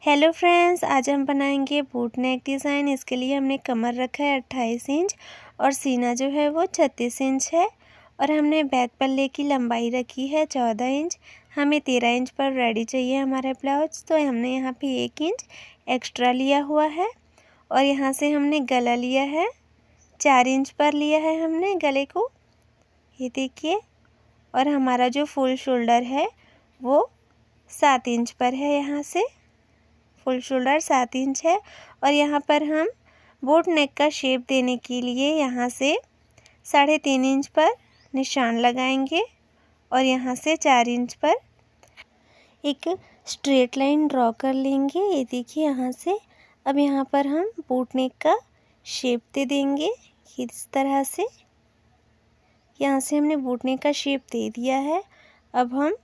Hello friends, आज हम बनाएंगे बूट नेक डिज़ाइन। इसके लिए हमने कमर रखा है 28 इंच और सीना जो है वो 36 इंच है। और हमने बैक पल्ले की लंबाई रखी है 14 इंच। हमें 13 इंच पर रेडी चाहिए हमारा ब्लाउज, तो हमने यहाँ पे 1 इंच एक्स्ट्रा लिया हुआ है। और यहाँ से हमने गला लिया है 4 इंच पर लिया है हमने गले को, ये देखिए। और हमारा जो फुल शोल्डर है वो 7 इंच पर है, यहाँ से फुल शोल्डर 7 इंच है। और यहाँ पर हम बोट नेक का शेप देने के लिए यहाँ से 3.5 इंच पर निशान लगाएंगे और यहाँ से 4 इंच पर एक स्ट्रेट लाइन ड्रॉ कर लेंगे, ये देखिए यहाँ से। अब यहाँ पर हम बोट नेक का शेप दे देंगे इस तरह से। यहाँ से हमने बोट नेक का शेप दे दिया है। अब हम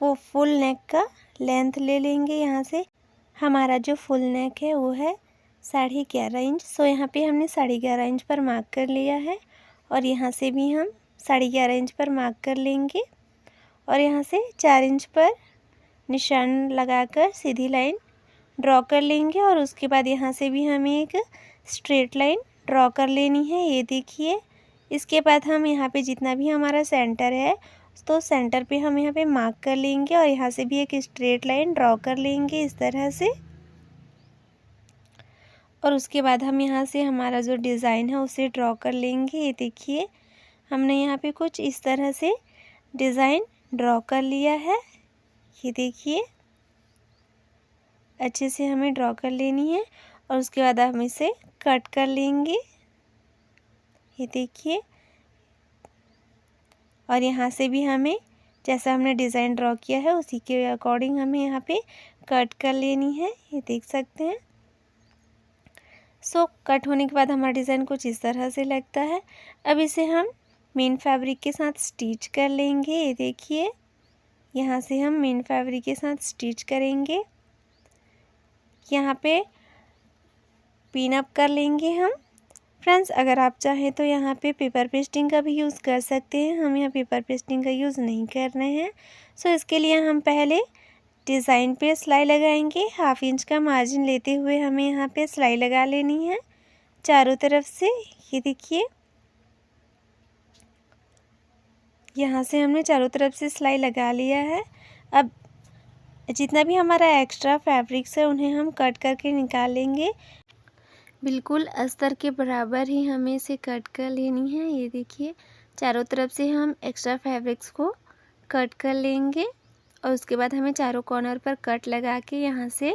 फुल नेक का लेंथ ले लेंगे। यहाँ से हमारा जो फुल नेक है वो है 11.5 इंच। सो यहाँ पे हमने 11.5 इंच पर मार्क कर लिया है और यहाँ से भी हम 11.5 इंच पर मार्क कर लेंगे और यहाँ से 4 इंच पर निशान लगाकर सीधी लाइन ड्रॉ कर लेंगे। और उसके बाद यहाँ से भी हमें एक स्ट्रेट लाइन ड्रॉ कर लेनी है, ये देखिए। इसके बाद हम यहाँ पे जितना भी हमारा सेंटर है तो सेंटर पे हम यहाँ पे मार्क कर लेंगे और यहाँ से भी एक स्ट्रेट लाइन ड्रॉ कर लेंगे इस तरह से। और उसके बाद हम यहाँ से हमारा जो डिज़ाइन है उसे ड्रॉ कर लेंगे, ये देखिए। हमने यहाँ पे कुछ इस तरह से डिज़ाइन ड्रॉ कर लिया है, ये देखिए। अच्छे से हमें ड्रॉ कर लेनी है और उसके बाद हम इसे कट कर लेंगे, ये देखिए। और यहाँ से भी हमें जैसा हमने डिज़ाइन ड्रॉ किया है उसी के अकॉर्डिंग हमें यहाँ पे कट कर लेनी है, ये देख सकते हैं। सो कट होने के बाद हमारा डिज़ाइन कुछ इस तरह से लगता है। अब इसे हम मेन फैब्रिक के साथ स्टिच कर लेंगे, ये देखिए। यहाँ से हम मेन फैब्रिक के साथ स्टिच करेंगे। यहाँ पे पिन अप कर लेंगे हम। फ्रेंड्स, अगर आप चाहें तो यहाँ पे पेपर पेस्टिंग का भी यूज़ कर सकते हैं। हम यहाँ पेपर पेस्टिंग का यूज़ नहीं कर रहे हैं। सो इसके लिए हम पहले डिज़ाइन पे सिलाई लगाएंगे। 1/2 इंच का मार्जिन लेते हुए हमें यहाँ पे सिलाई लगा लेनी है चारों तरफ से, ये देखिए। यहाँ से हमने चारों तरफ से सिलाई लगा लिया है। अब जितना भी हमारा एक्स्ट्रा फैब्रिक्स है उन्हें हम कट करके निकाल लेंगे। बिल्कुल अस्तर के बराबर ही हमें इसे कट कर लेनी है, ये देखिए। चारों तरफ से हम एक्स्ट्रा फैब्रिक्स को कट कर लेंगे और उसके बाद हमें चारों कॉर्नर पर कट लगा के यहाँ से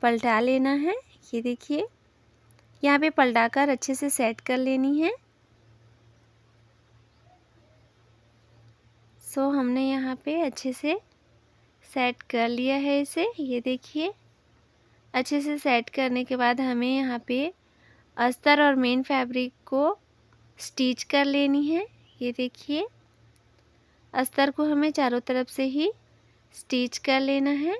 पलटा लेना है, ये देखिए। यहाँ पे पलटा कर अच्छे से सेट कर लेनी है। सो हमने यहाँ पे अच्छे से सेट कर लिया है इसे, ये देखिए। अच्छे से सेट करने के बाद हमें यहाँ पे अस्तर और मेन फैब्रिक को स्टिच कर लेनी है, ये देखिए। अस्तर को हमें चारों तरफ से ही स्टिच कर लेना है,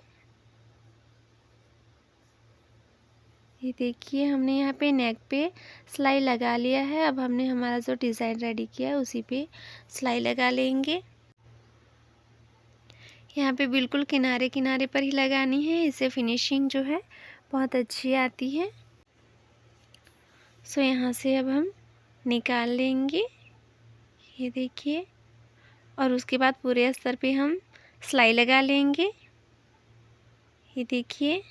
ये देखिए। हमने यहाँ पे नेक पे सिलाई लगा लिया है। अब हमने हमारा जो डिज़ाइन रेडी किया है उसी पे सिलाई लगा लेंगे। यहाँ पे बिल्कुल किनारे किनारे पर ही लगानी है, इससे फिनिशिंग जो है बहुत अच्छी आती है। सो यहाँ से अब हम निकाल लेंगे, ये देखिए। और उसके बाद पूरे अस्तर पे हम सिलाई लगा लेंगे, ये देखिए।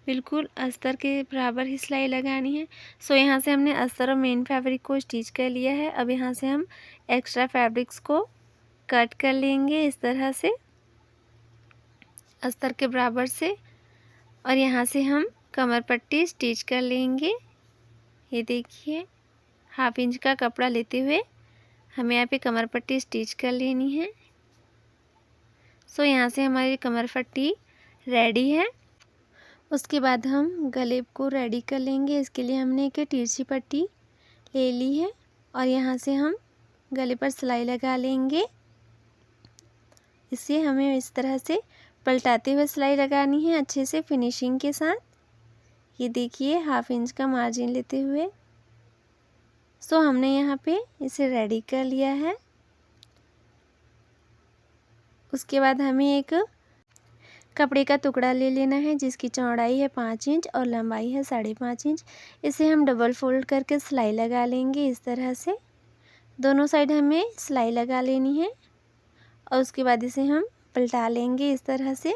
बिल्कुल अस्तर के बराबर ही सिलाई लगानी है। सो यहाँ से हमने अस्तर और मेन फैब्रिक को स्टिच कर लिया है। अब यहाँ से हम एक्स्ट्रा फैब्रिक्स को कट कर लेंगे इस तरह से अस्तर के बराबर से। और यहाँ से हम कमर पट्टी स्टिच कर लेंगे, ये देखिए। 1/2 इंच का कपड़ा लेते हुए हमें यहाँ पे कमर पट्टी स्टिच कर लेनी है। सो यहाँ से हमारी कमर पट्टी रेडी है। उसके बाद हम गले को रेडी कर लेंगे। इसके लिए हमने एक तिरछी पट्टी ले ली है और यहाँ से हम गले पर सिलाई लगा लेंगे। इसे हमें इस तरह से पलटाते हुए सिलाई लगानी है अच्छे से फिनिशिंग के साथ, ये देखिए। 1/2 इंच का मार्जिन लेते हुए। सो हमने यहाँ पे इसे रेडी कर लिया है। उसके बाद हमें एक कपड़े का टुकड़ा ले लेना है जिसकी चौड़ाई है 5 इंच और लंबाई है 5.5 इंच। इसे हम डबल फोल्ड करके सिलाई लगा लेंगे इस तरह से। दोनों साइड हमें सिलाई लगा लेनी है और उसके बाद इसे हम पलटा लेंगे इस तरह से।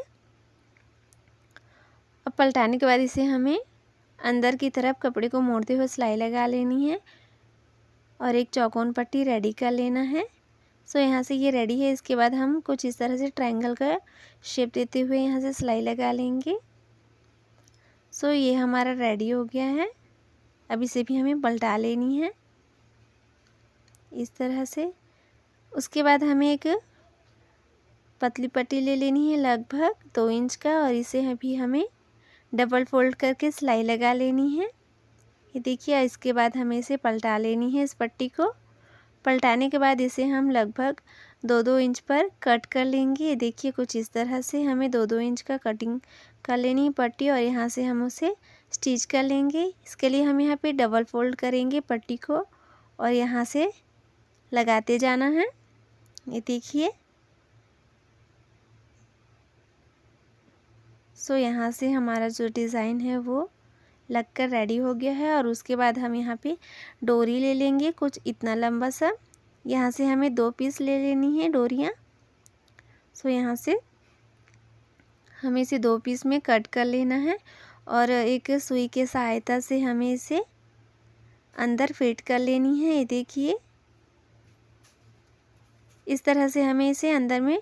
अब पलटाने के बाद इसे हमें अंदर की तरफ कपड़े को मोड़ते हुए सिलाई लगा लेनी है और एक चौकोन पट्टी रेडी कर लेना है। सो यहाँ से ये रेडी है। इसके बाद हम कुछ इस तरह से ट्रायंगल का शेप देते हुए यहाँ से सिलाई लगा लेंगे। सो ये हमारा रेडी हो गया है। अब इसे भी हमें पलटा लेनी है इस तरह से। उसके बाद हमें एक पतली पट्टी ले लेनी है लगभग 2 इंच का और इसे भी हमें डबल फोल्ड करके सिलाई लगा लेनी है। ये देखिए, इसके बाद हमें इसे पलटा लेनी है इस पट्टी को। पलटाने के बाद इसे हम लगभग 2-2 इंच पर कट कर लेंगे। ये देखिए, कुछ इस तरह से हमें 2-2 इंच का कटिंग कर लेनी है पट्टी और यहाँ से हम उसे स्टिच कर लेंगे। इसके लिए हम यहाँ पे डबल फोल्ड करेंगे पट्टी को और यहाँ से लगाते जाना है। ये देखिए, सो यहाँ से हमारा जो डिज़ाइन है वो लगकर रेडी हो गया है। और उसके बाद हम यहाँ पे डोरी ले लेंगे कुछ इतना लंबा सा। यहाँ से हमें 2 पीस ले लेनी है डोरियाँ। सो यहाँ से हमें इसे 2 पीस में कट कर लेना है और एक सुई के सहायता से हमें इसे अंदर फिट कर लेनी है। ये देखिए, इस तरह से हमें इसे अंदर में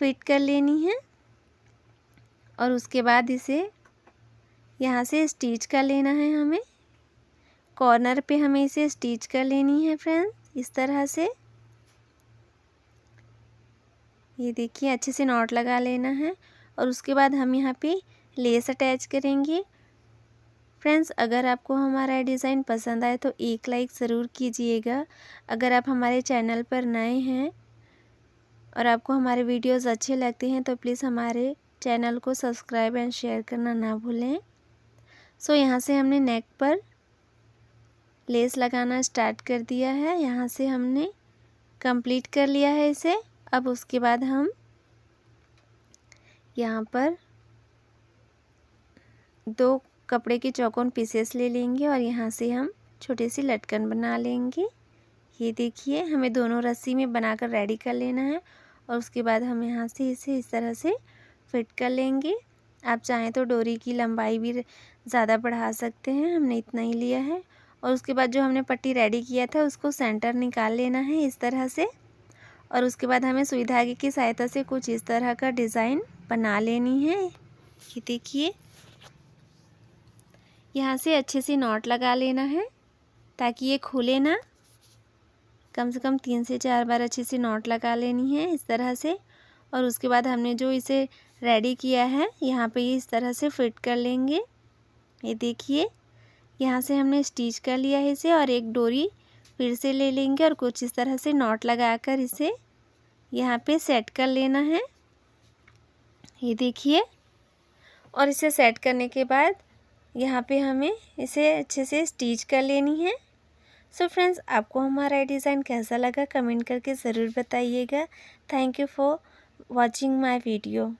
फिट कर लेनी है और उसके बाद इसे यहाँ से स्टिच कर लेना है। हमें कॉर्नर पे हमें इसे स्टिच कर लेनी है फ्रेंड्स इस तरह से। ये देखिए, अच्छे से नॉट लगा लेना है और उसके बाद हम यहाँ पे लेस अटैच करेंगे। फ्रेंड्स, अगर आपको हमारा डिज़ाइन पसंद आए तो एक लाइक ज़रूर कीजिएगा। अगर आप हमारे चैनल पर नए हैं और आपको हमारे वीडियोस अच्छे लगते हैं तो प्लीज़ हमारे चैनल को सब्सक्राइब एंड शेयर करना ना भूलें। सो यहाँ से हमने नेक पर लेस लगाना स्टार्ट कर दिया है। यहाँ से हमने कंप्लीट कर लिया है इसे। अब उसके बाद हम यहाँ पर 2 कपड़े के चौकोन पीसेस ले लेंगे और यहाँ से हम छोटे सी लटकन बना लेंगे। ये देखिए, हमें दोनों रस्सी में बनाकर रेडी कर लेना है और उसके बाद हम यहाँ से इसे इस तरह से फिट कर लेंगे। आप चाहें तो डोरी की लंबाई भी ज़्यादा बढ़ा सकते हैं, हमने इतना ही लिया है। और उसके बाद जो हमने पट्टी रेडी किया था उसको सेंटर निकाल लेना है इस तरह से और उसके बाद हमें सुई धागे की सहायता से कुछ इस तरह का डिज़ाइन बना लेनी है। ये देखिए, यहाँ से अच्छे से नॉट लगा लेना है ताकि ये खुले ना। कम से कम 3 से 4 बार अच्छे से नॉट लगा लेनी है इस तरह से। और उसके बाद हमने जो इसे रेडी किया है यहाँ पे इस तरह से फिट कर लेंगे। ये देखिए, यहाँ से हमने स्टिच कर लिया है इसे और एक डोरी फिर से ले लेंगे और कुछ इस तरह से नॉट लगाकर इसे यहाँ पे सेट कर लेना है। ये देखिए, और इसे सेट करने के बाद यहाँ पे हमें इसे अच्छे से स्टिच कर लेनी है। सो फ्रेंड्स, आपको हमारा डिज़ाइन कैसा लगा कमेंट करके ज़रूर बताइएगा। Thank you for watching my video.